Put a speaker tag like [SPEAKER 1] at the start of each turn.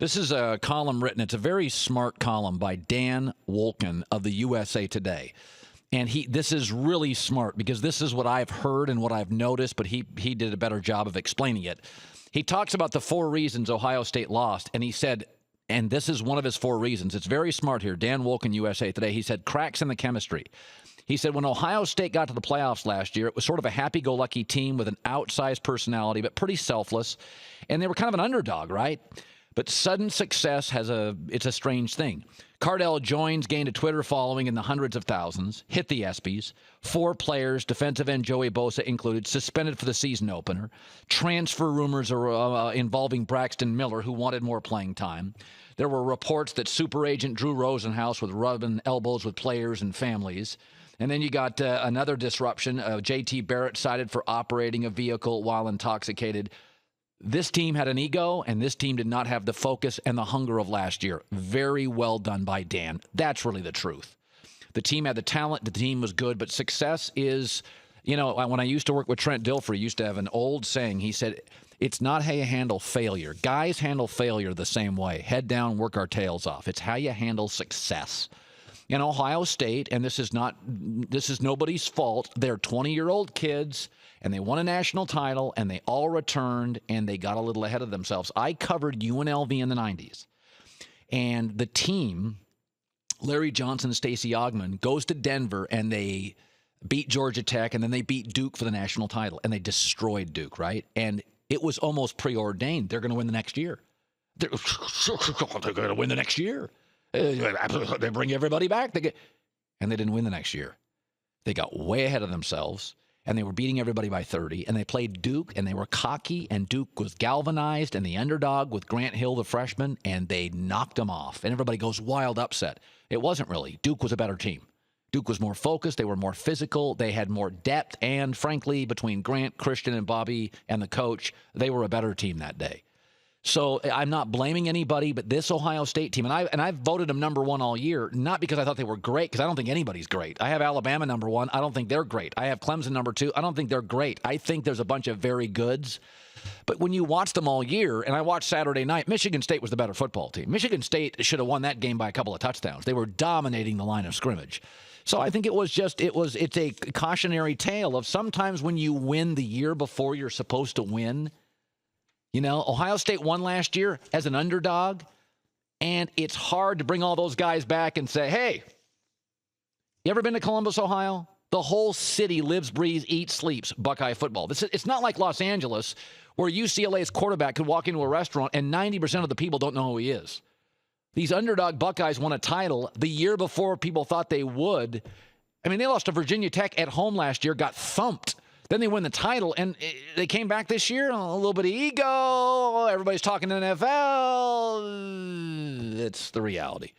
[SPEAKER 1] This is a column written. It's a very smart column by Dan Wolken of the USA Today. And this is really smart because this is what I've heard and what I've noticed, but he did a better job of explaining it. He talks about the 4 reasons Ohio State lost, and he said, and this is one of his 4 reasons. It's very smart here. Dan Wolken, USA Today. He said, cracks in the chemistry. He said, when Ohio State got to the playoffs last year, it was sort of a happy-go-lucky team with an outsized personality, but pretty selfless. And they were kind of an underdog, right? But sudden success it's a strange thing. Cardell Jones gained a Twitter following in the hundreds of thousands, hit the ESPYs. 4 players, defensive end Joey Bosa included, suspended for the season opener. Transfer rumors are involving Braxton Miller, who wanted more playing time. There were reports that super agent Drew Rosenhaus was rubbing elbows with players and families. And then you got another disruption. J.T. Barrett cited for operating a vehicle while intoxicated. This team had an ego, and this team did not have the focus and the hunger of last year. Very well done by Dan. That's really the truth. The team had the talent. The team was good, but success is, when I used to work with Trent Dilfer, he used to have an old saying. He said, it's not how you handle failure. Guys handle failure the same way. Head down, work our tails off. It's how you handle success. In Ohio State, and this is nobody's fault, they're 20-year-old kids, and they won a national title, and they all returned, and they got a little ahead of themselves. I covered UNLV in the 90s, and the team, Larry Johnson and Stacey Augmon, goes to Denver, and they beat Georgia Tech, and then they beat Duke for the national title, and they destroyed Duke, right? And it was almost preordained. They're going to win the next year. They're going to win the next year. They bring everybody back. And they didn't win the next year. They got way ahead of themselves, and they were beating everybody by 30. And they played Duke, and they were cocky, and Duke was galvanized, and the underdog with Grant Hill, the freshman, and they knocked them off. And everybody goes wild upset. It wasn't really. Duke was a better team. Duke was more focused. They were more physical. They had more depth. And frankly, between Grant, Christian, and Bobby and the coach, they were a better team that day. So I'm not blaming anybody, but this Ohio State team, and I've voted them number 1 all year, not because I thought they were great, because I don't think anybody's great. I have Alabama number 1. I don't think they're great. I have Clemson number 2. I don't think they're great. I think there's a bunch of very goods. But when you watch them all year, and I watched Saturday night, Michigan State was the better football team. Michigan State should have won that game by a couple of touchdowns. They were dominating the line of scrimmage. So I think it's a cautionary tale of sometimes when you win the year before you're supposed to win. Ohio State won last year as an underdog, and it's hard to bring all those guys back and say, hey, you ever been to Columbus, Ohio? The whole city lives, breathes, eats, sleeps Buckeye football. It's not like Los Angeles, where UCLA's quarterback could walk into a restaurant and 90% of the people don't know who he is. These underdog Buckeyes won a title the year before people thought they would. I mean, they lost to Virginia Tech at home last year, got thumped. Then they win the title, and they came back this year, a little bit of ego. Everybody's talking NFL. It's the reality.